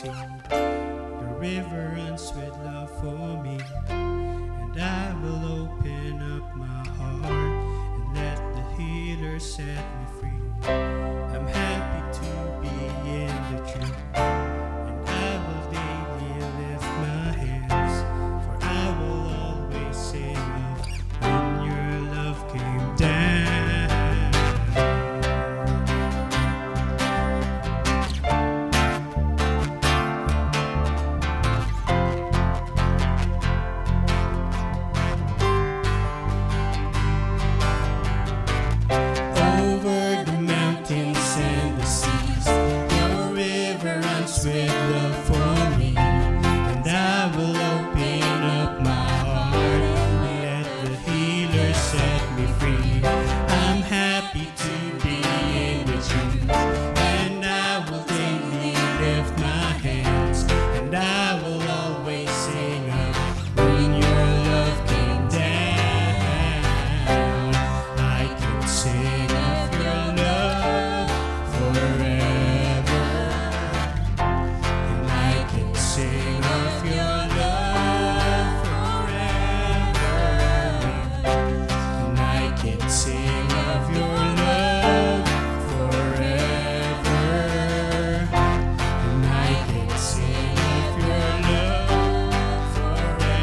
sing. Your river runs with love for me, and I will open up my heart and let the healer set me free. I'm happy to be in the truth, and I will daily lift my hands, for I will always sing of when your love came down. Over the mountains and the seas, your river runs with love for me, and I will open up my heart and let the healer set me free. I'm happy to be in the truth, and I will daily lift my hands, and I will always sing of when your love came down. I can sing of your love forever, and I can sing of your love forever, and I can sing of your love forever, and I can sing of your love forever.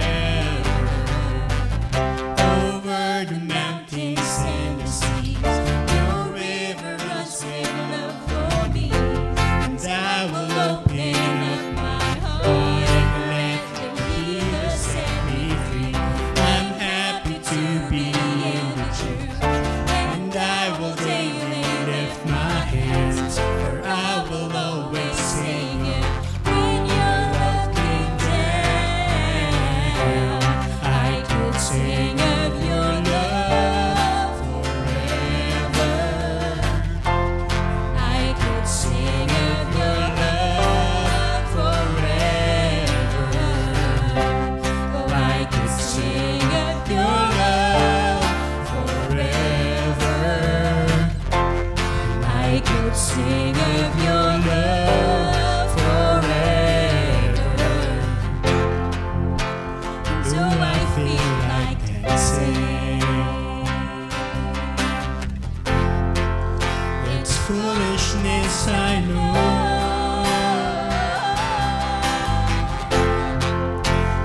Over the mountains and the seas, your river runs with love for me, and I will open up my heart and let the healer set me free. I'm happy to be in the truth, and I will daily lift my hands, for I will always sing it when your love came down. I could sing of your love forever, I could sing of your love forever, oh, I could sing of your love forever, I could sing of your love forever. So I feel I can sing. It's foolishness, I know,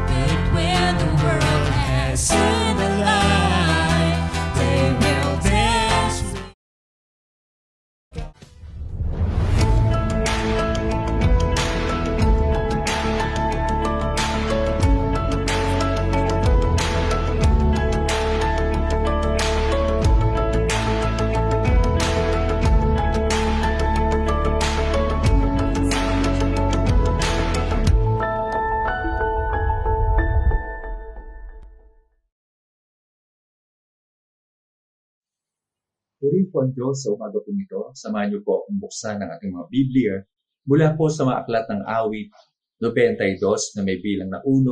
but when the world has seen the light, they will dance with. Purihin po ang Diyos sa umaga pong ito. Samahan niyo po akong buksan ng ating mga Biblia mula po sa mga aklat ng awit 92 na may bilang na 1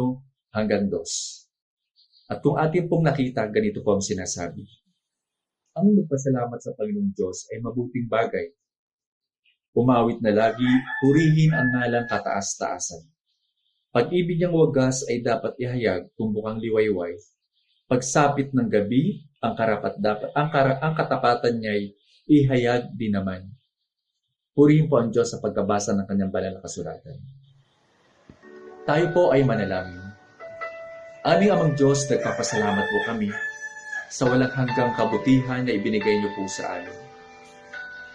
hanggang 2. At kung atin pong nakita, ganito po ang sinasabi. Ang magpasalamat sa Panginoong Diyos ay mabuting bagay. Umawit na lagi, purihin ang ngalang kataas-taasan. Pag-ibig niyang wagas ay dapat ihayag kung bukang liwayway. Pagsapit ng gabi, ang katapatan niya'y ihayag din naman. Purihin po ang Diyos sa pagkabasa ng kanyang banal na kasulatan. Tayo po ay manalangin. Aming amang Diyos, nagpapasalamat po kami sa walang hanggang kabutihan na ibinigay niyo po sa amin.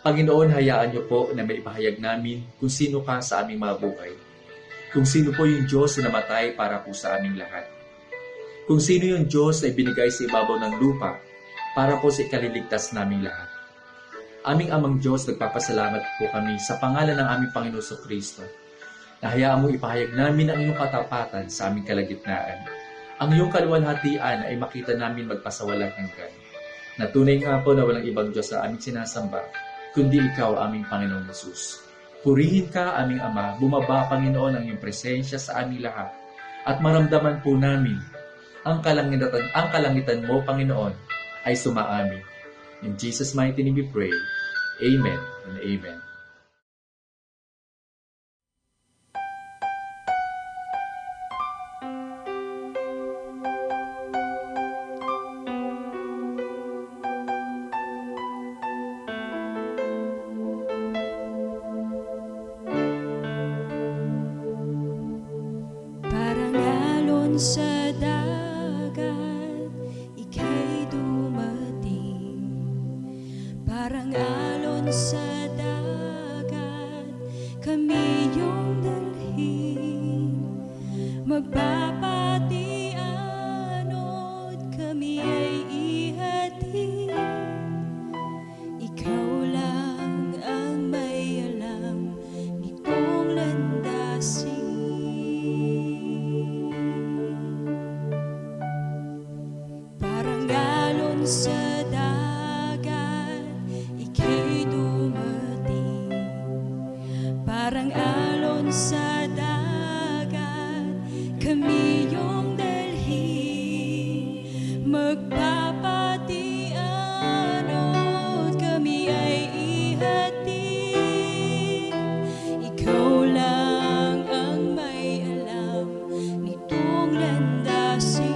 Panginoon, hayaan niyo po na maipahayag namin kung sino ka sa aming mga buhay. Kung sino po yung Diyos na namatay para po sa aming lahat. Kung sino yung Diyos na ibinigay sa ibabaw ng lupa para po sa ikaliligtas naming lahat. Aming amang Diyos, nagpapasalamat po kami sa pangalan ng aming Panginoon Kristo na hayaan mo ipahayag namin ang iyong katapatan sa aming kalagitnaan. Ang iyong kaluwalhatian ay makita namin magpasawalang hanggan. Na tunay nga po na walang ibang Diyos na aming sinasamba, kundi ikaw, aming Panginoong Hesus. Purihin ka, aming Ama, bumaba, Panginoon, ang iyong presensya sa aming lahat, at maramdaman po namin ang kalangitan mo, Panginoon, ay sumaamin. In Jesus' mighty name we pray. Amen and amen. alon sa dagat, kami iyong dalhin. Magpapatianod, kami ay ihatid. Ikaw lang ang may alam nitong landasin. Parang alon sa dagat, ika'y dumating. Parang alon sa dagat, kami iyong dalhin. Magpapatianod, kami ay ihatid. Ikaw lang ang may alam nitong landasin.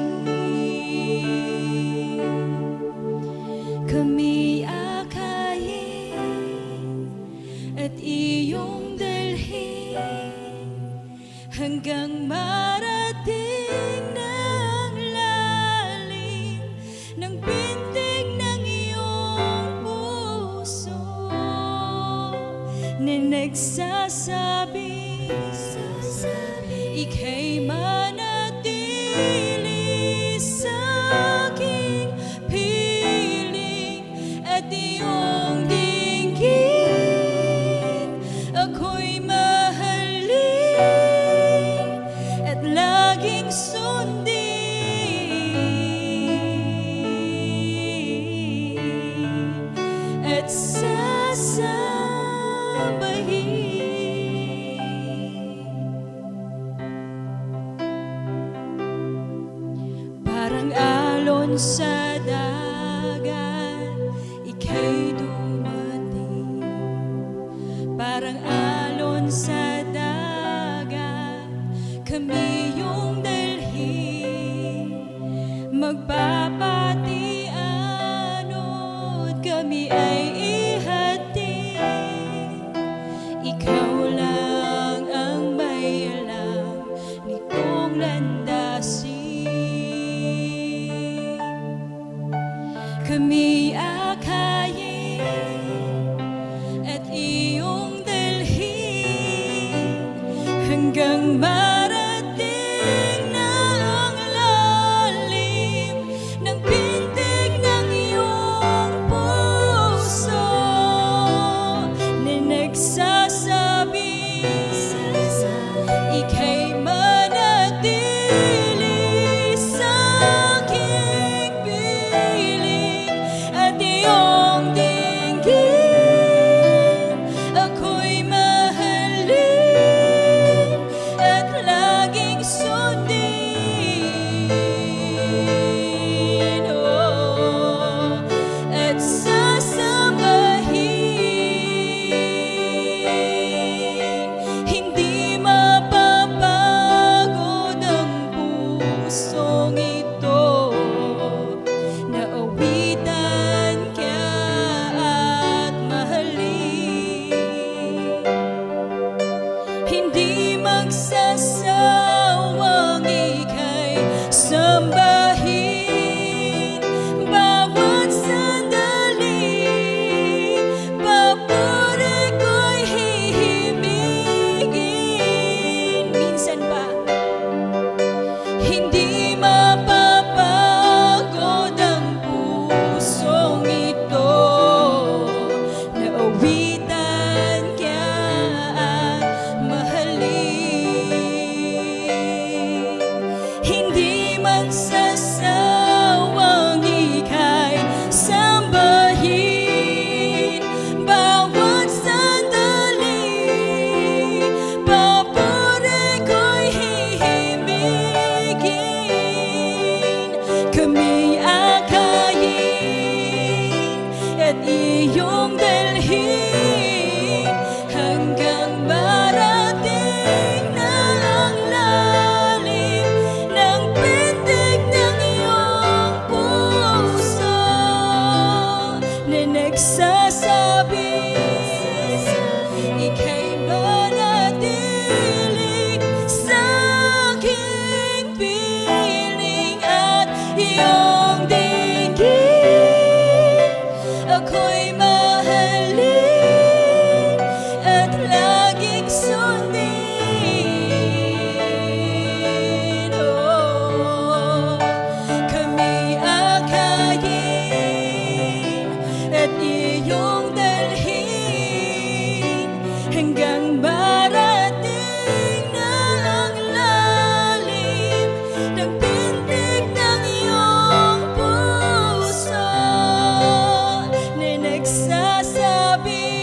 Kami akayin at iyong dalhin hanggang marating ng lalim ng pintig ng iyong puso na nagsasabi, ika'y manatili sa aking piling at iyong dinggin. Ako'y mahalin at laging sundin at sasambahin. Parang alon sa dagat, ika'y dumating. Parang alon sa dagat, kami iyong dalhin. Magpapatianod, kami ay ihatid. Ikaw lang ang may alam nitong landasin. Kami akayin at iyong dalhin hanggang marating na ang lalim ng pintig ng iyong puso na nagsasabi, ika'y manatili sa aking piling at iyong dinggin. Ako'y mahalin at laging sundin, oh, at sasambahin. Hindi mapapagod ang pusong ito na awitan ka at mahalin. Hindi magsasawang ika'y sambahin bawat sandali. Papuri ko'y hihimigin. Minsan ba? Hindi mapapagod ang pusong ito na awitan ka at mahalin. Hindi magsasawang ika'y sambahin bawat sandali. Papuri ko'y hihimigin. Kami akayin at iyong dalhin hanggang marating na ang lalim ng pintig ng iyong puso na nagsasabi, ika'y manatili sa aking piling at iyong dinggin. Ako'y mahalin hanggang marating na ang lalim ng pintig ng iyong puso na nagsasabi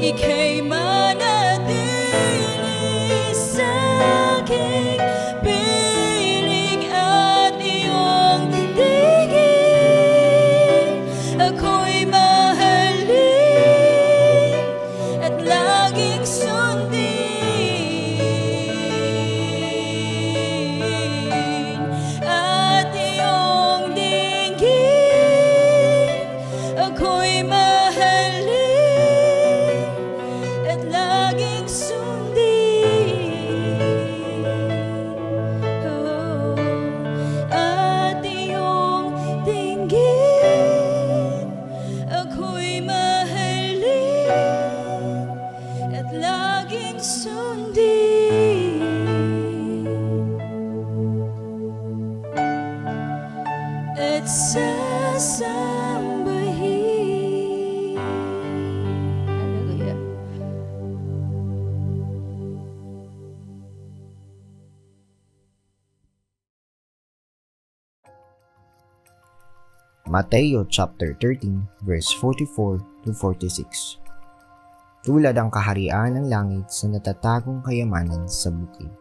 ika'y manatili sa aking piling at iyong tingin. Ako'y mahalin at laging sundin at iyong dinggin. Ako'y mahalin at laging sundin. Oh, at iyong dinggin. Ako'y mahalin at laging sundin. At sasambahin. Hallelujah. Mateo chapter 13 verse 44 to 46. Tulad ang kaharian ng langit sa natatagong kayamanan sa bukid,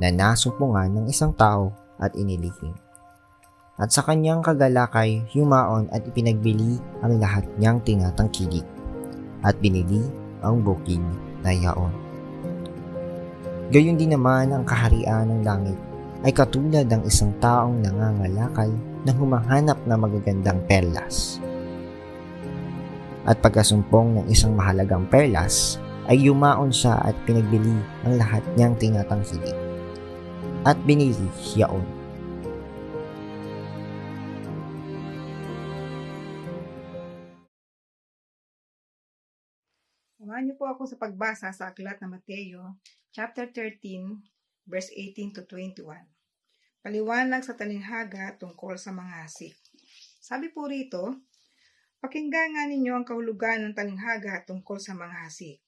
na nasumpungan ng isang tao at inilihim. At sa kanyang kagalakay yumaon at ipinagbili ang lahat niyang tinatangkilik, at binili ang bukid na yaon. Gayon din naman ang kaharian ng langit ay katulad ng isang taong nangangalakal na humahanap ng magagandang perlas. At pagkasumpong ng isang mahalagang perlas, ay yumaon siya at pinagbili ang lahat niyang tinatangkilik, at binili yaon. Samahan niyo po ako sa pagbasa sa aklat ng Mateo, chapter 13, verse 18 to 21. Paliwanag sa talinhaga tungkol sa mga hasik. Sabi po rito, pakinggan nga ninyo ang kahulugan ng talinhaga tungkol sa mga hasik.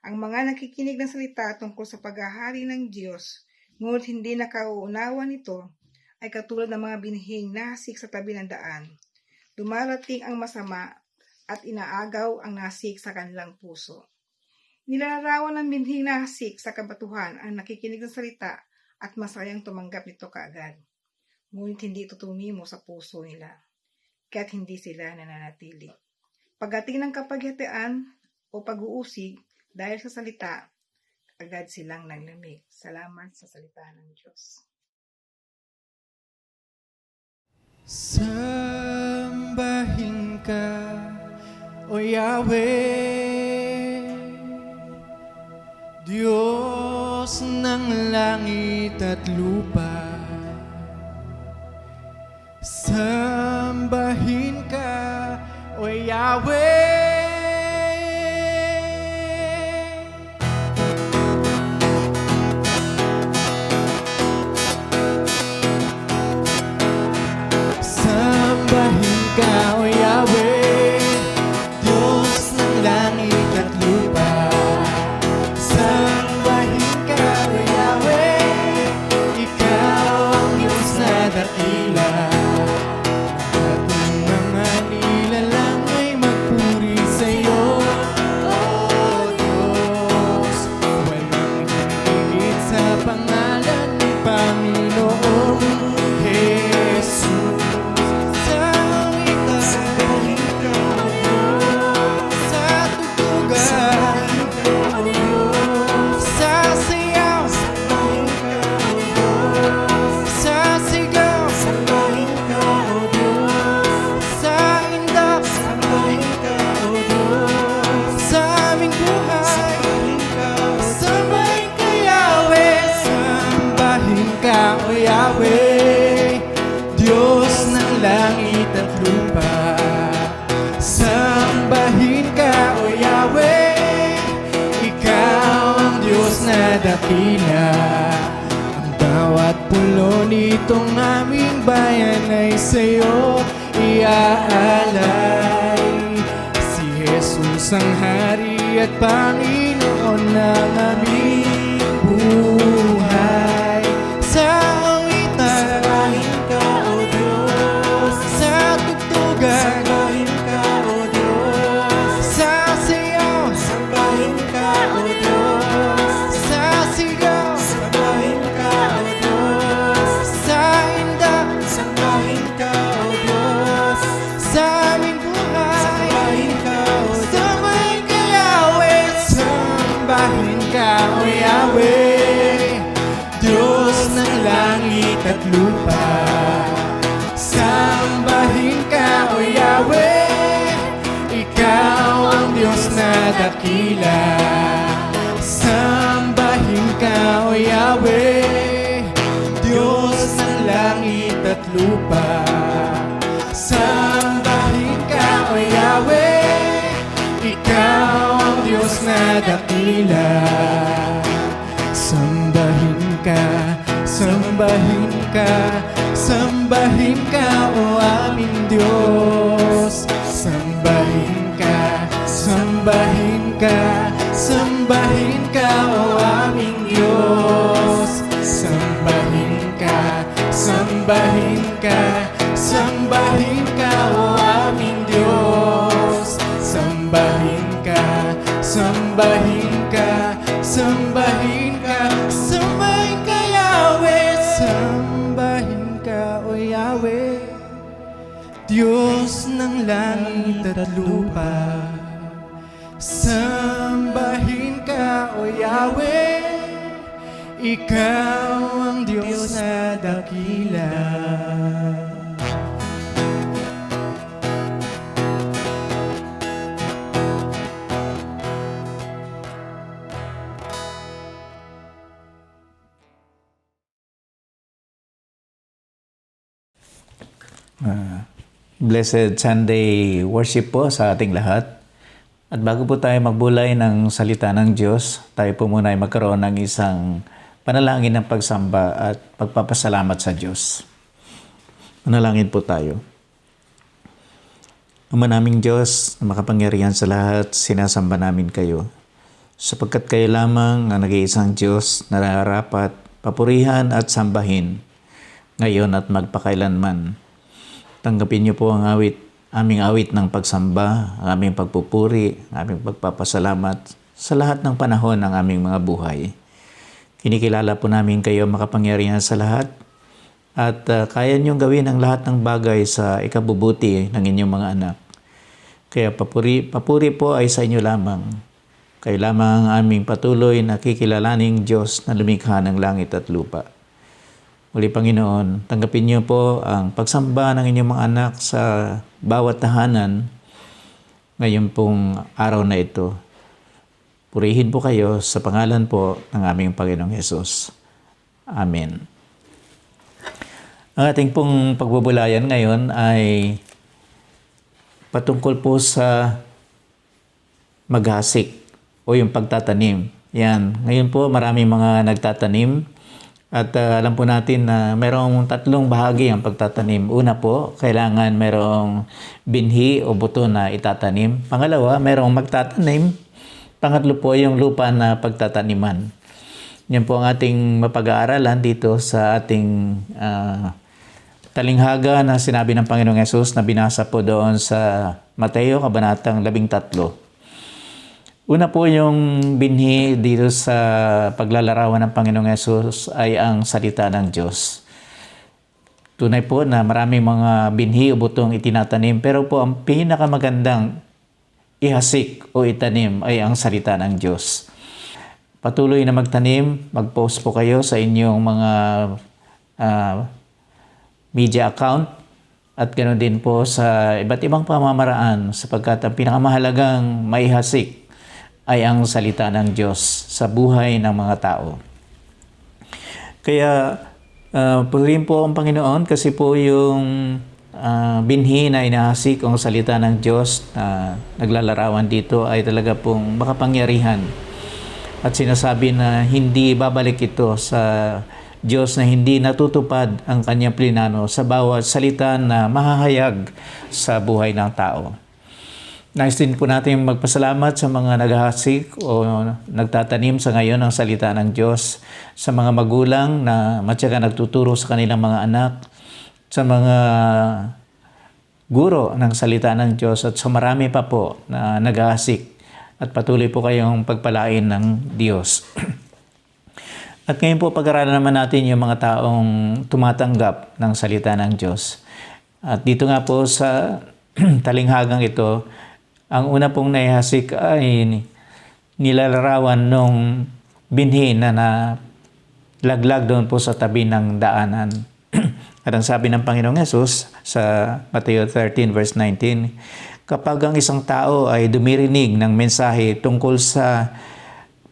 Ang mga nakikinig ng salita tungkol sa paghahari ng Diyos, ngunit hindi nakauunawa nito, ay katulad ng mga binhing na hasik sa tabi ng daan. Dumarating ang masama at inaagaw ang nasik sa kanilang puso. Nilalarawan ng binhing na hasik sa kabatuhan ang nakikinig ng salita at masayang tumanggap nito kaagad. Ngunit hindi ito tumimo sa puso nila, kaya't hindi sila nananatili. Pagdating ng kapaghatian o pag-uusig dahil sa salita, agad silang naglamig. Salamat sa salita ng Diyos. Sambahin ka, O Yahweh, Diyos ng langit at lupa. Sambahin ka, O Yahweh, sambahin ka, O Yahweh, Diyos ng langit at lupa. Sambahin ka, O Yahweh, Ikaw ang Diyos na dakila. At ng mga nilalang ay magpuri sa'yo, O Diyos. Walang higit sa pangalan ng Panginoong Jesus. O Yahweh, Diyos ng langit at lupa. Sambahin ka, O Yahweh, Ikaw ang Diyos na dakila. Ang bawat pulo nitong aming bayan ay sa'yo iaalay. Si Jesus Jesus ang Hari at Panginoon ng aming buhay. Sa awitan, sambahin ka, O Diyos. Sa tugtugan, sambahin ka, O Diyos. Sa sayaw, sambahin ka, O Diyos. Sa sigaw, sambahin ka, O Diyos. Sa inda, sambahin ka, O Diyos. Sa aming buhay, sambahin ka, O Diyos. Sambahin ka, Yahweh. Sambahin ka, O Yahweh. Diyos ng langit at lupa. Sambahin ka, O Yahweh. Ikaw ang Diyos na dakila. Sambahin ka, O Yahweh. Diyos ng langit at lupa. Sambahin ka, O Yahweh. Ikaw ang Diyos na dakila. Sambahin ka, sambahin ka, sambahin ka, O aming Diyos. Sambahin ka, sambahin ka, sambahin ka, O aming Diyos. Sambahin ka, sambahin ka, sambahin ka, O aming Diyos. Sambahin ka, sambahin ka, sambahin ka, sambahin ka, Yahweh. Sambahin ka, O Yahweh. Diyos ng langit at lupa. Sambahin ka, O Yahweh. Ikaw ang Diyos na dakila. Blessed Sunday worship po sa ating lahat. At bago po tayo magbulay ng salita ng Diyos, tayo po muna ay magkaroon ng isang panalangin ng pagsamba at pagpapasalamat sa Diyos. Manalangin po tayo. Ama naming Diyos, na makapangyarihan sa lahat, sinasamba namin kayo. Sapagkat kayo lamang ang nag-iisang Diyos na nararapat, papurihan at sambahin, ngayon at magpakailanman. Tanggapin niyo po ang aming awit ng pagsamba, ang aming pagpupuri, ang aming pagpapasalamat sa lahat ng panahon ng aming mga buhay. Kinikilala po namin kayo makapangyarihan sa lahat at kaya niyong gawin ang lahat ng bagay sa ikabubuti ng inyong mga anak. Kaya papuri po ay sa inyo lamang. Kayo lamang ang aming patuloy na kikilalaning Diyos na lumikha ng langit at lupa. Muli Panginoon, tanggapin niyo po ang pagsamba ng inyong mga anak sa bawat tahanan ngayon pong araw na ito. Purihin po kayo sa pangalan po ng aming Panginoong Hesus. Amen. Ang ating pong pagbubulayan ngayon ay patungkol po sa maghasik o yung pagtatanim. Yan. Ngayon po maraming mga nagtatanim. At alam po natin na mayroong tatlong bahagi ang pagtatanim. Una po, kailangan mayroong binhi o buto na itatanim. Pangalawa, mayroong magtatanim. Pangatlo po yung lupa na pagtataniman. Yan po ang ating mapag-aaralan dito sa ating talinghaga na sinabi ng Panginoong Hesus na binasa po doon sa Mateo, Kabanatang 13. Una po yung binhi dito sa paglalarawan ng Panginoong Hesus ay ang salita ng Diyos. Tunay po na maraming mga binhi o butong itinatanim, pero po ang pinakamagandang ihasik o itanim ay ang salita ng Diyos. Patuloy na magtanim, mag-post po kayo sa inyong mga media account at ganoon din po sa iba't ibang pamamaraan sapagkat ang pinakamahalagang maihasik ay ang salita ng Diyos sa buhay ng mga tao. Kaya purihin po ang Panginoon kasi po yung binhi na inahasik ang salita ng Diyos na naglalarawan dito ay talaga pong makapangyarihan. At sinasabi na hindi babalik ito sa Diyos na hindi natutupad ang kanyang plinano sa bawat salita na mahahayag sa buhay ng tao. Nais din po natin magpasalamat sa mga naghahasik o nagtatanim sa ngayon ng salita ng Diyos, sa mga magulang na matyaga nagtuturo sa kanilang mga anak, sa mga guro ng salita ng Diyos, at sa marami pa po na naghahasik, at patuloy po kayong pagpalain ng Diyos. At ngayon po pag-aralan naman natin yung mga taong tumatanggap ng salita ng Diyos. At dito nga po sa talinghagang ito, ang una pong naihasik ay nilalarawan nung binhi na laglag doon po sa tabi ng daanan. At ang sabi ng Panginoong Hesus sa Mateo 13 verse 19, kapag ang isang tao ay dumirinig ng mensahe tungkol sa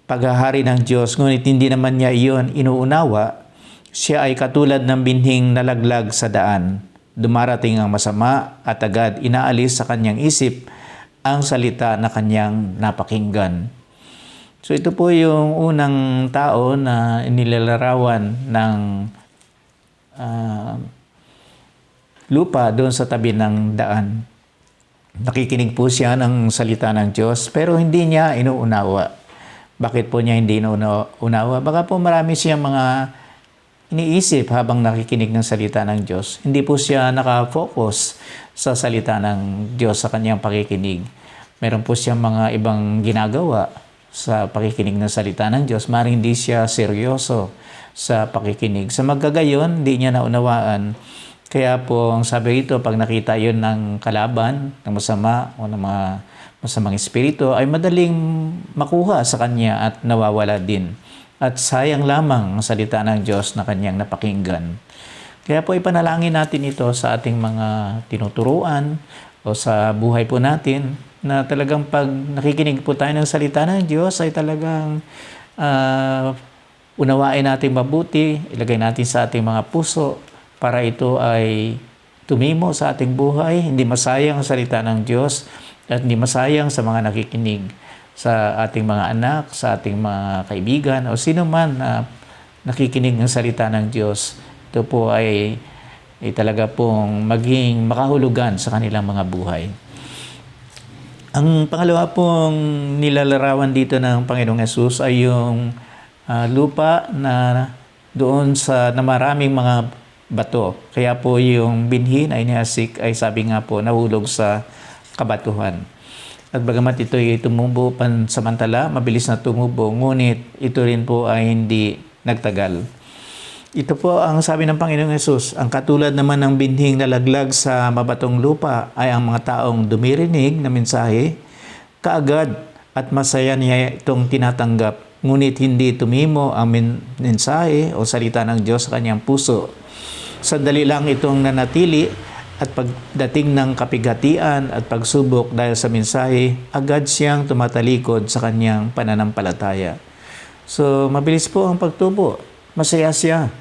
paghahari ng Diyos, ngunit hindi naman niya iyon inuunawa, siya ay katulad ng binhing nalaglag sa daan. Dumarating ang masama at agad inaalis sa kanyang isip ang salita na kanyang napakinggan. So ito po yung unang tao na inilalarawan ng lupa doon sa tabi ng daan. Nakikinig po siya ng salita ng Diyos pero hindi niya inuunawa. Bakit po niya hindi inuunawa? Baka po marami siyang mga iniisip habang nakikinig ng salita ng Diyos. Hindi po siya nakafocus sa salita ng Diyos sa kanyang pakikinig. Meron po siyang mga ibang ginagawa sa pakikinig ng salita ng Diyos. Maring hindi siya seryoso sa pakikinig. Sa magkagayon, hindi niya naunawaan. Kaya po, ang sabi ito, pag nakita yun ng kalaban, ng masama o ng mga masamang espiritu, ay madaling makuha sa kanya at nawawala din. At sayang lamang ang salita ng Diyos na kanyang napakinggan. Kaya po ipanalangin natin ito sa ating mga tinuturuan o sa buhay po natin na talagang pag nakikinig po tayo ng salita ng Diyos ay talagang unawain natin mabuti, ilagay natin sa ating mga puso para ito ay tumimo sa ating buhay, hindi masayang ang salita ng Diyos at hindi masayang sa mga nakikinig, sa ating mga anak, sa ating mga kaibigan o sino man na nakikinig ng salita ng Diyos. Ito po ay talaga pong maging makahulugan sa kanilang mga buhay. Ang pangalawa pong nilalarawan dito ng Panginoong Hesus ay yung lupa na doon na maraming mga bato. Kaya po yung binhi na inihasik ay sabi nga po nahulog sa kabatuhan. At bagamat ito ay tumubo pansamantala, mabilis na tumubo, ngunit ito rin po ay hindi nagtagal. Ito po ang sabi ng Panginoong Hesus, ang katulad naman ng binhing nalaglag sa mabatong lupa ay ang mga taong dumirinig na mensahe, kaagad at masaya niya itong tinatanggap, ngunit hindi tumimo ang mensahe o salita ng Diyos sa kanyang puso. Sandali lang itong nanatili at pagdating ng kapighatian at pagsubok dahil sa mensahe, agad siyang tumatalikod sa kanyang pananampalataya. So, mabilis po ang pagtubo. Masaya siya.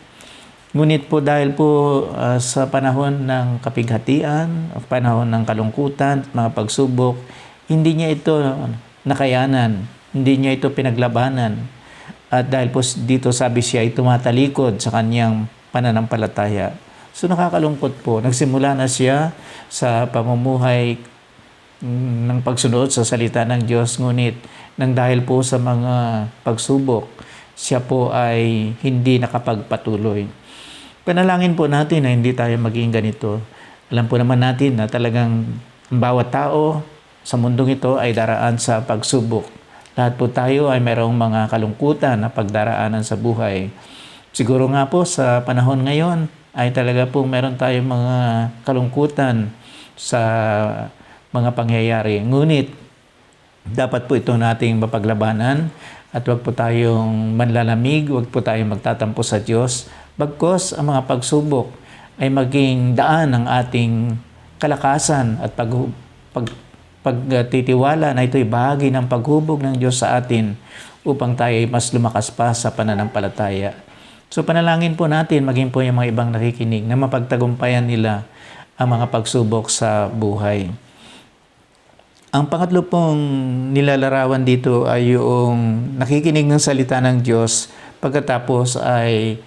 Ngunit po dahil po sa panahon ng kapighatian, panahon ng kalungkutan, mga pagsubok, hindi niya ito nakayanan, hindi niya ito pinaglabanan. At dahil po dito sabi siya ay tumatalikod sa kanyang pananampalataya. So nakakalungkot po. Nagsimula na siya sa pamumuhay ng pagsunod sa salita ng Diyos, ngunit nang dahil po sa mga pagsubok, siya po ay hindi nakapagpatuloy. Panalangin po natin na hindi tayo maging ganito. Alam po naman natin na talagang bawat tao sa mundong ito ay daraan sa pagsubok. Lahat po tayo ay mayroong mga kalungkutan na pagdaraanan sa buhay. Siguro nga po sa panahon ngayon ay talaga po meron tayong mga kalungkutan sa mga pangyayari. Ngunit dapat po ito nating mapaglabanan at huwag po tayong manlalamig, huwag po tayong magtatampo sa Diyos. Bagkos ang mga pagsubok ay maging daan ng ating kalakasan at pagtitiwala na ito'y bahagi ng paghubog ng Diyos sa atin upang tayo ay mas lumakas pa sa pananampalataya. So panalangin po natin, maging po yung mga ibang nakikinig na mapagtagumpayan nila ang mga pagsubok sa buhay. Ang pangatlo pong nilalarawan dito ay yung nakikinig ng salita ng Diyos pagkatapos ay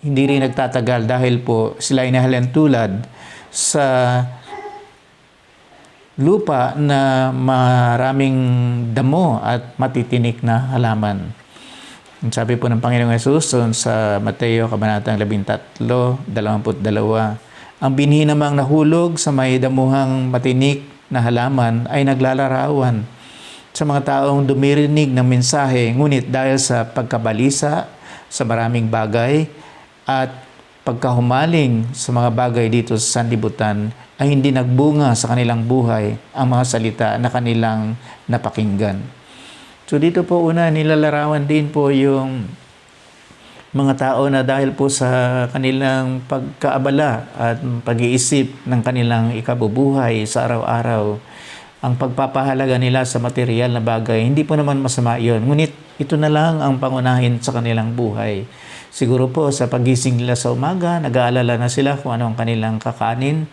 hindi rin nagtatagal dahil po sila ay nahalintulad sa lupa na maraming damo at matitinik na halaman. Sabi po ng Panginoong Hesus sa Mateo Kabanatang 13:22, ang binhi namang nahulog sa may damuhang matinik na halaman ay naglalarawan sa mga taong dumirinig ng mensahe, ngunit dahil sa pagkabalisa sa maraming bagay at pagkahumaling sa mga bagay dito sa sanlibutan, ay hindi nagbunga sa kanilang buhay ang mga salita na kanilang napakinggan. So dito po una, nilalarawan din po yung mga tao na dahil po sa kanilang pagkaabala at pag-iisip ng kanilang ikabubuhay sa araw-araw, ang pagpapahalaga nila sa material na bagay, hindi po naman masama yun. Ngunit ito na lang ang pangunahin sa kanilang buhay. Siguro po sa pagising nila sa umaga, nag-aalala na sila kung ano ang kanilang kakanin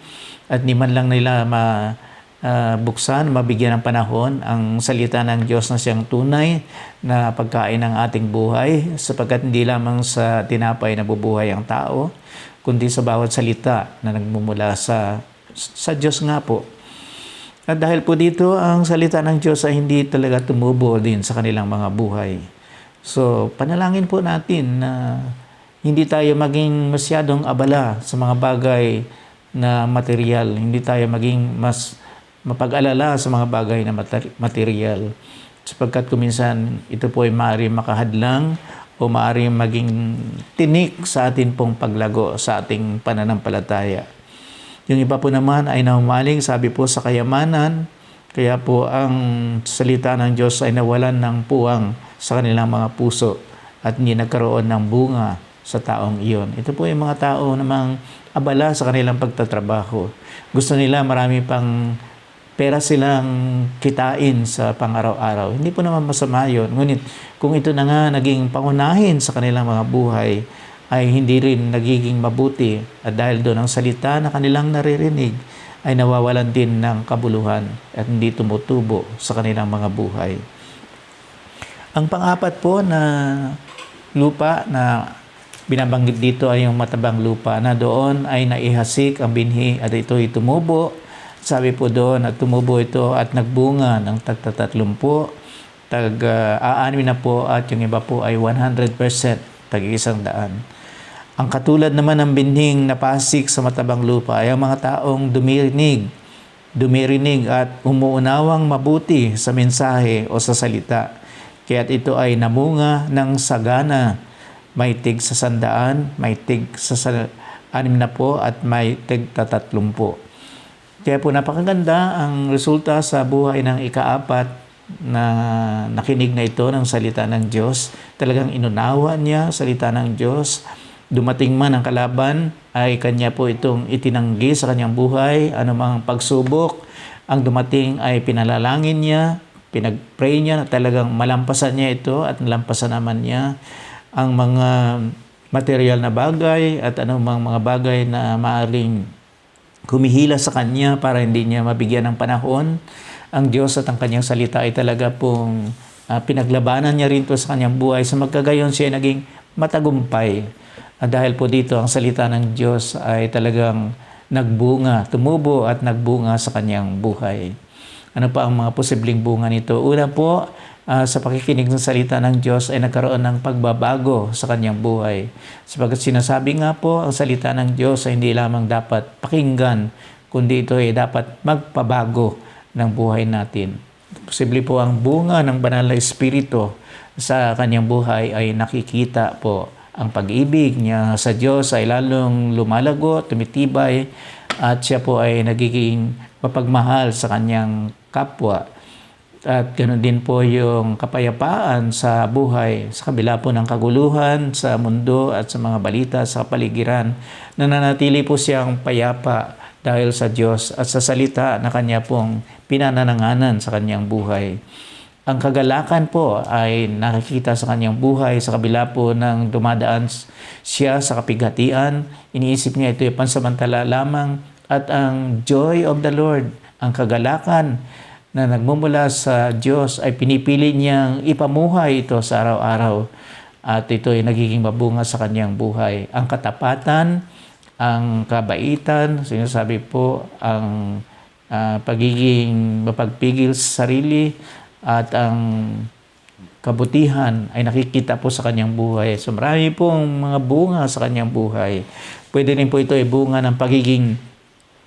at di man lang nila buksan, mabigyan ng panahon ang salita ng Diyos na siyang tunay na pagkain ng ating buhay, sapagkat hindi lamang sa tinapay na bubuhay ang tao, kundi sa bawat salita na nagmumula sa Diyos nga po. At dahil po dito, ang salita ng Diyos ay hindi talaga tumubo din sa kanilang mga buhay. So, panalangin po natin na hindi tayo maging masyadong abala sa mga bagay na material. Hindi tayo maging mas mapag-alala sa mga bagay na material. Sapagkat kuminsan ito po ay maaaring makahadlang o maaaring maging tinik sa atin pong paglago sa ating pananampalataya. Yung iba po naman ay nahumaling, sabi po, sa kayamanan, kaya po ang salita ng Diyos ay nawalan ng puwang sa kanilang mga puso at hindi nagkaroon ng bunga sa taong iyon. Ito po yung mga tao namang abala sa kanilang pagtatrabaho. Gusto nila marami pang pera silang kitain sa pang-araw-araw. Hindi po naman masama yun. Ngunit kung ito na nga naging pangunahin sa kanilang mga buhay, ay hindi rin nagiging mabuti. At dahil doon ang salita na kanilang naririnig ay nawawalan din ng kabuluhan at hindi tumutubo sa kanilang mga buhay. Ang pang-apat po na lupa na binabanggit dito ay yung matabang lupa na doon ay naihasik ang binhi at ito'y tumubo. Sabi po doon at tumubo ito at nagbunga ng tag-30, tag-6 na po at yung iba po ay 100%, tag-100. Ang katulad naman ng binhing napasik sa matabang lupa ay ang mga taong dumirinig at umuunawang mabuti sa mensahe o sa salita. Kaya't ito ay namunga ng sagana, may tig sa 100, may tig sa 60 at may tig 30. Kaya po napakaganda ang resulta sa buhay ng ika-4 na nakinig na ito ng salita ng Diyos. Talagang inunawa niya salita ng Diyos. Dumating man ang kalaban, ay kanya po itong itinanggi sa kanyang buhay. Anumang pagsubok, ang dumating ay pinalalangin niya, pinag-pray niya na talagang malampasan niya ito at nalampasan naman niya ang mga material na bagay at anumang mga bagay na maaaring humihila sa kanya para hindi niya mabigyan ng panahon. Ang Diyos at ang kanyang salita ay talaga pong pinaglabanan niya rin ito sa kanyang buhay. Sa magkagayon siya ay naging matagumpay. At dahil po dito, ang salita ng Diyos ay talagang nagbunga, tumubo at nagbunga sa kanyang buhay. Ano pa ang mga posibleng bunga nito? Una po, sa pakikinig ng salita ng Diyos ay nagkaroon ng pagbabago sa kanyang buhay. Sapagkat sinasabi nga po, ang salita ng Diyos ay hindi lamang dapat pakinggan, kundi ito ay dapat magpabago ng buhay natin. Posible po ang bunga ng banal na Espiritu sa kanyang buhay ay nakikita po. Ang pag-ibig niya sa Diyos ay lalong lumalago, tumitibay, at siya po ay nagiging mapagmahal sa kanyang kapwa. At ganoon din po yung kapayapaan sa buhay, sa kabila po ng kaguluhan sa mundo at sa mga balita sa kapaligiran, nananatili po siyang payapa dahil sa Diyos at sa salita na kanya pong pinanananganan sa kanyang buhay. Ang kagalakan po ay nakikita sa kanyang buhay sa kabila po ng dumadaan siya sa kapighatian. Iniisip niya ito ay pansamantala lamang at ang joy of the Lord, ang kagalakan na nagmumula sa Diyos ay pinipili niyang ipamuhay ito sa araw-araw at ito ay nagiging mabunga sa kanyang buhay. Ang katapatan, ang kabaitan, sinasabi po ang pagiging mapagpigil sa sarili at ang kabutihan ay nakikita po sa kanyang buhay. So marami pong mga bunga sa kanyang buhay. Pwede rin po ito ay bunga ng pagiging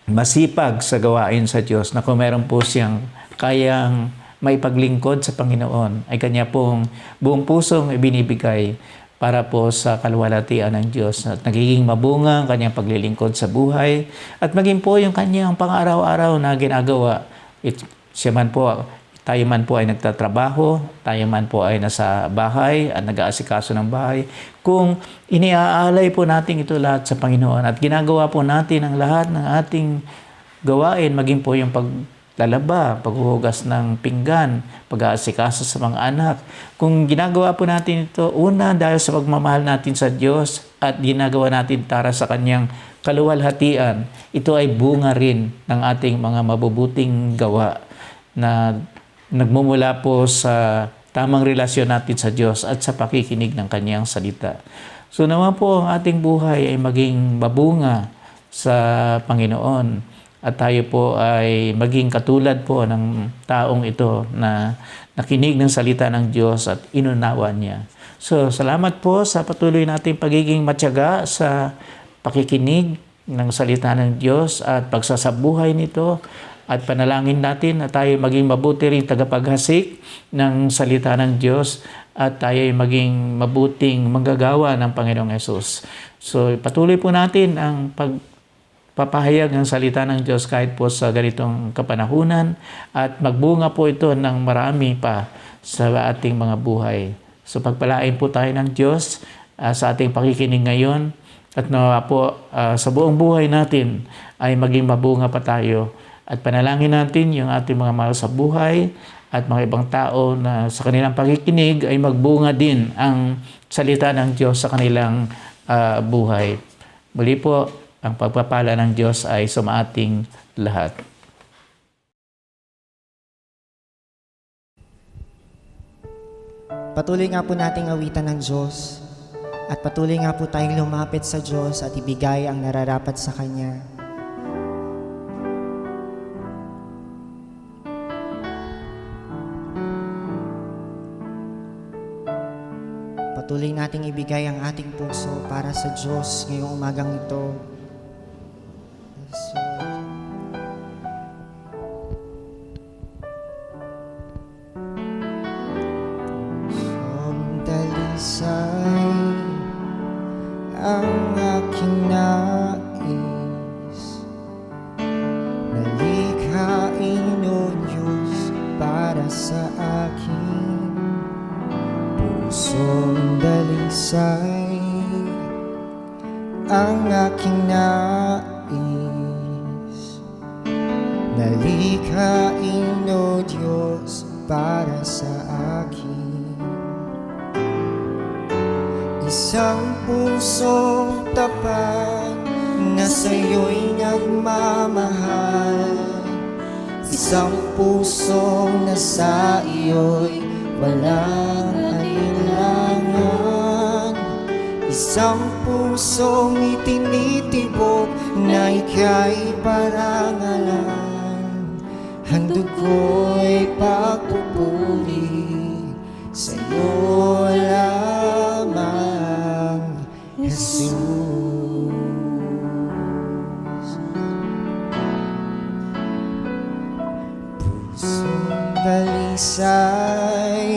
masipag sa gawain sa Diyos, na kung meron po siyang kayang maipaglingkod sa Panginoon, ay kanya pong buong pusong ibinibigay para po sa kaluwalhatian ng Diyos, at nagiging mabunga ang kanyang paglilingkod sa buhay, at maging po yung kanyang pang-araw-araw na ginagawa. Tayo man po ay nagtatrabaho, tayo man po ay nasa bahay at nag-aasikaso ng bahay. Kung iniaalay po natin ito lahat sa Panginoon at ginagawa po natin ang lahat ng ating gawain, maging po yung paglalaba, paghuhugas ng pinggan, pag-aasikaso sa mga anak. Kung ginagawa po natin ito, una dahil sa pagmamahal natin sa Diyos at ginagawa natin para sa Kanyang kaluwalhatian, ito ay bunga rin ng ating mga mabubuting gawa na nagmumula po sa tamang relasyon natin sa Diyos at sa pakikinig ng Kanyang salita. So naman po ang ating buhay ay maging mabunga sa Panginoon, at tayo po ay maging katulad po ng taong ito na nakinig ng salita ng Diyos at inunawa niya. So salamat po sa patuloy nating pagiging matyaga sa pakikinig ng salita ng Diyos at pagsasabuhay nito. At panalangin natin na tayo maging mabuti rin tagapaghasik ng salita ng Diyos, at tayo maging mabuting manggagawa ng Panginoong Hesus. So patuloy po natin ang pagpapahayag ng salita ng Diyos kahit po sa ganitong kapanahunan, at magbunga po ito ng marami pa sa ating mga buhay. So pagpalain po tayo ng Diyos sa ating pakikinig ngayon, at nawa po sa buong buhay natin ay maging mabunga pa tayo. At panalangin natin yung ating mga mahal sa buhay at mga ibang tao na sa kanilang pakikinig ay magbunga din ang salita ng Diyos sa kanilang buhay. Muli po, ang pagpapala ng Diyos ay sumaating lahat. Patuloy nga po nating awitan ng Diyos, at patuloy nga po tayong lumapit sa Diyos at ibigay ang nararapat sa Kanya. Patuloy nating ibigay ang ating puso para sa Diyos ngayong umagang ito. Pusong dalisay ang aking nais, nalikhain o Diyos para sa akin. Pusong dalisay ang aking nais, nalikhain o Diyos para sa akin. Isang pusong tapat na sa'yo'y nagmamahal, isang pusong na sa iyo'y walang alinlangan, isang pusong itinitibok na ika'y parangalan. Handog ko'y pagpupuri sa'yo lamang, Jesus. Pusong dalisay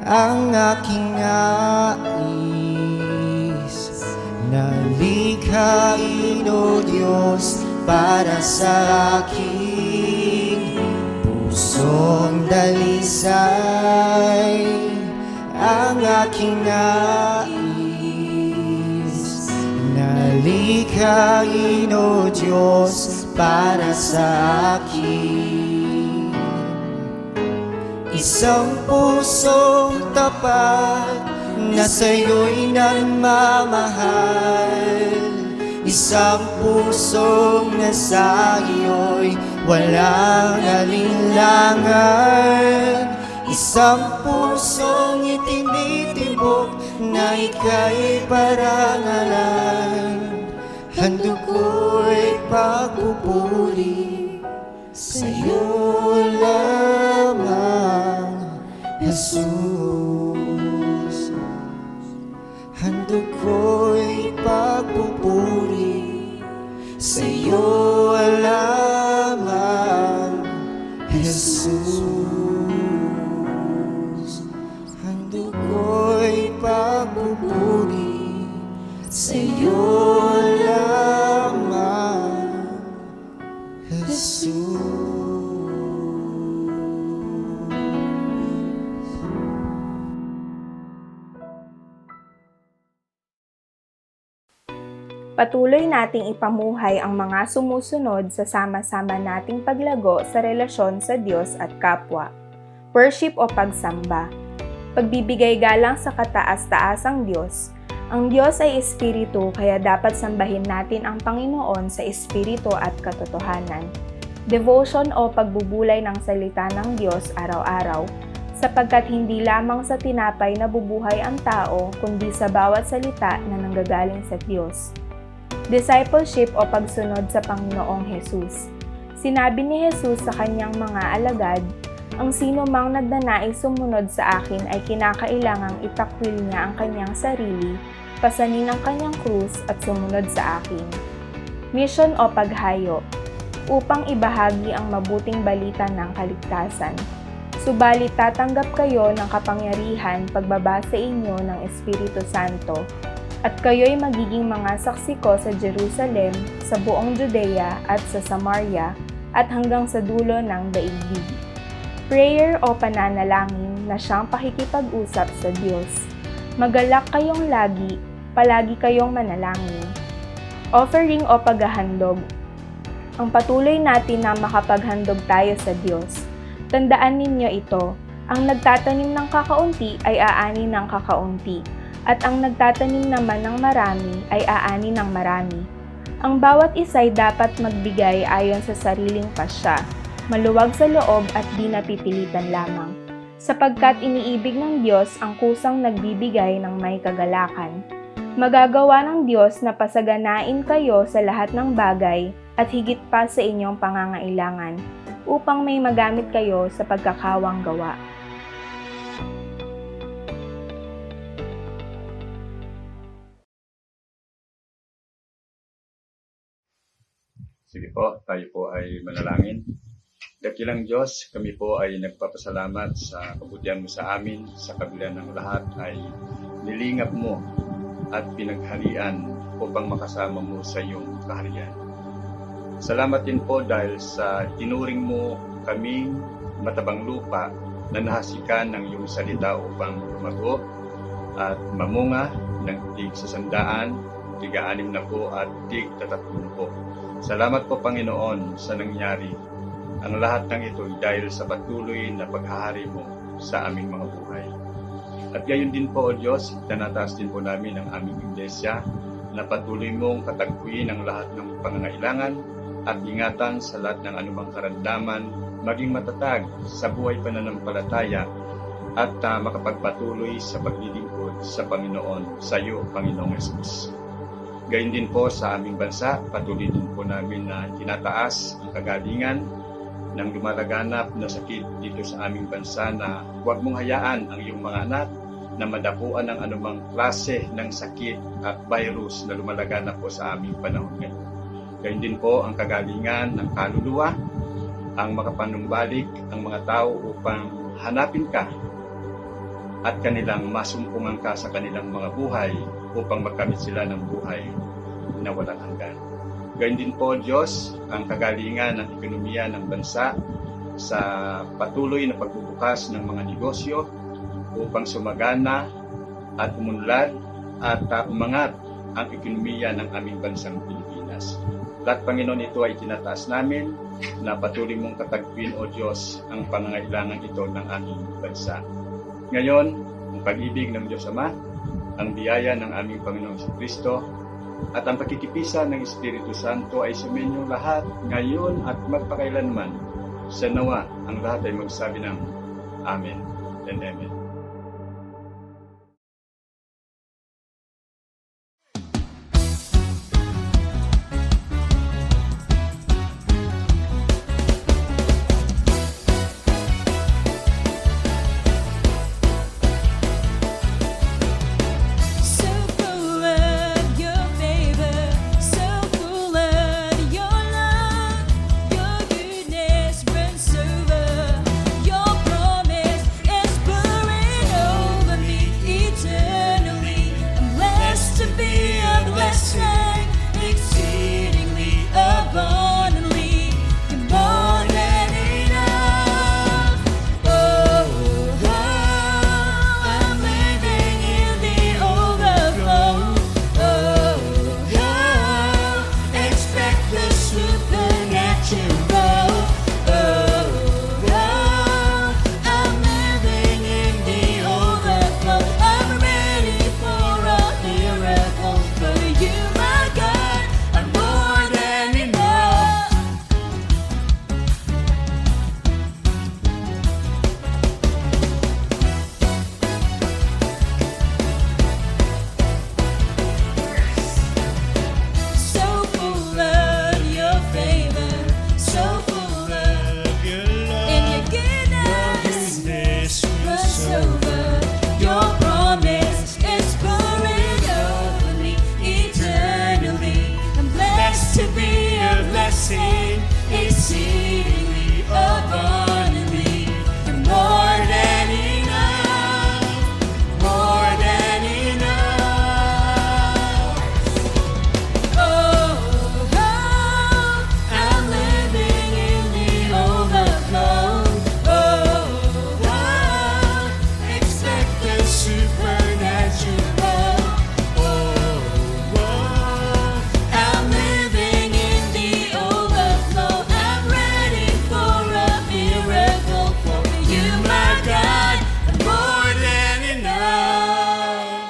ang aking nais, nalikhain o Diyos para sa akin. Pusong dalisay ang aking nais, nalikhain o Diyos para sa akin. Isang pusong tapat na sa'yo'y nagmamahal, isang pusong na sa iyo'y walang alinlangan, isang pusong itinitibok na ika'y parangalan. Handog ko'y pagpupuri sa'yo lamang, Jesus. Handog ko'y pagpupuri, sa'yo lamang, Jesus. Handog ko'y pagpupuri, sa'yo lamang, Jesus. Patuloy nating ipamuhay ang mga sumusunod sa sama-sama nating paglago sa relasyon sa Diyos at kapwa. Worship o pagsamba. Pagbibigay galang sa kataas-taasang Diyos. Ang Diyos ay espiritu kaya dapat sambahin natin ang Panginoon sa espiritu at katotohanan. Devotion o pagbubulay ng salita ng Diyos araw-araw, sapagkat hindi lamang sa tinapay nabubuhay ang tao, kundi sa bawat salita na nanggagaling sa Diyos. Discipleship o pagsunod sa Panginoong Hesus. Sinabi ni Hesus sa kanyang mga alagad, ang sino mang nagnanais sumunod sa akin ay kinakailangang itakwil niya ang kanyang sarili, pasanin ang kanyang krus at sumunod sa akin. Mission o paghayo. Upang ibahagi ang mabuting balita ng kaligtasan. Subalit tatanggap kayo ng kapangyarihan pagbaba sa inyo ng Espiritu Santo, at kayo'y magiging mga saksi ko sa Jerusalem, sa buong Judea at sa Samaria, at hanggang sa dulo ng daigdig. Prayer o pananalangin na siyang pakikipag-usap sa Diyos. Magalak kayong lagi, palagi kayong manalangin. Offering o paghahandog. Ang patuloy natin na makapaghandog tayo sa Diyos. Tandaan ninyo ito, ang nagtatanim ng kakaunti ay aani ng kakaunti, at ang nagtatanim naman ng marami ay aani ng marami. Ang bawat isa'y dapat magbigay ayon sa sariling pasya, maluwag sa loob at di napipilitan lamang, sapagkat iniibig ng Diyos ang kusang nagbibigay ng may kagalakan. Magagawa ng Diyos na pasaganain kayo sa lahat ng bagay at higit pa sa inyong pangangailangan, upang may magamit kayo sa pagkakawang gawa. Sige po, tayo po ay manalangin. Dakilang Diyos, kami po ay nagpapasalamat sa kabutihan mo sa amin. Sa kabila ng lahat ay nilingap mo at pinaghalian upang makasama mo sa iyong kaharian. Salamat din po dahil sa tinuring mo kaming matabang lupa na nahasikan ng iyong salita upang lumago at mamunga ng tig 100, tig 60 at tig 30. Salamat po Panginoon sa nangyari. Ang lahat ng ito dahil sa patuloy na paghahari mo sa aming mga buhay. At gayon din po o Diyos, tinataas din po namin ang aming iglesia na patuloy mong katagpuin ang lahat ng pangangailangan at ingatan sa lahat ng anumang karamdaman, maging matatag sa buhay pananampalataya at makapagpatuloy sa paglilingkod sa Panginoon, sa iyo, Panginoong Hesus. Gayon din po sa aming bansa, patuloy din po namin na tinataas ang kagalingan ng lumalaganap na sakit dito sa aming bansa na huwag mong hayaan ang iyong mga anak na madapuan ng anumang klase ng sakit at virus na lumalaganap po sa aming panahon ngayon. Gayon din po ang kagalingan ng kaluluwa, ang makapanumbalik ang mga tao upang hanapin ka at kanilang masumpungan ka sa kanilang mga buhay upang magkamit sila ng buhay na walang hanggan. Gayon din po, Diyos, ang kagalingan ng ekonomiya ng bansa sa patuloy na pagbubukas ng mga negosyo upang sumagana at umunlad at umangat ang ekonomiya ng aming bansang Pilipinas. Lahat, Panginoon, ito ay tinataas namin na patuloy mong katagpuin, O Diyos, ang pangangailangan ito ng aming bansa. Ngayon, ang pag-ibig ng Diyos Ama, ang biyaya ng aming Panginoong Kristo, at ang pagkikipisa ng Espiritu Santo ay suminyong lahat ngayon at magpakailanman. Sa nawa, ang lahat ay magsabi ng Amen and Amen. blessing exceedingly abundantly. You're more than enough, more than enough. Oh, I'm living in the overflow. Oh, expect the supernatural. I'm living in the overflow. I'm ready for a miracle for you, my God. More than enough.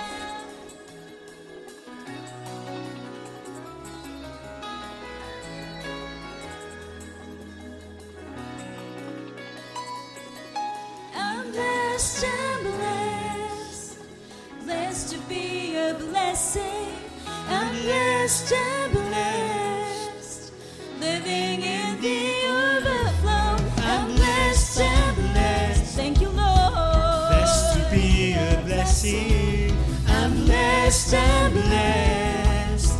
I'm blessed and blessed, blessed to be a blessing. I'm blessed and blessed, living in the overflow. I'm blessed and blessed, thank you, Lord. Blessed to be a blessing. I'm blessed and blessed,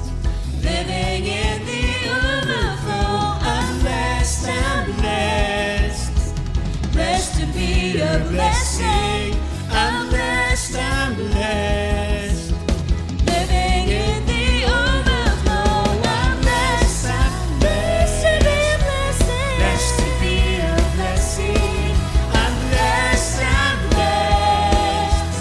living in the overflow. I'm blessed and blessed, blessed to be a blessing. I'm blessed and blessed, living in the overflow. I'm blessed and blessed to be a blessing. Blessed to be a blessing. I'm blessed and blessed,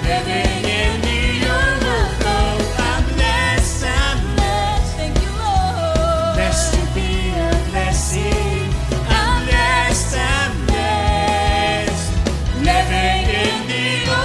living in the overflow. I'm blessed and blessed, thank you, Lord. Blessed to be a blessing. I'm blessed and blessed, living in the overflow.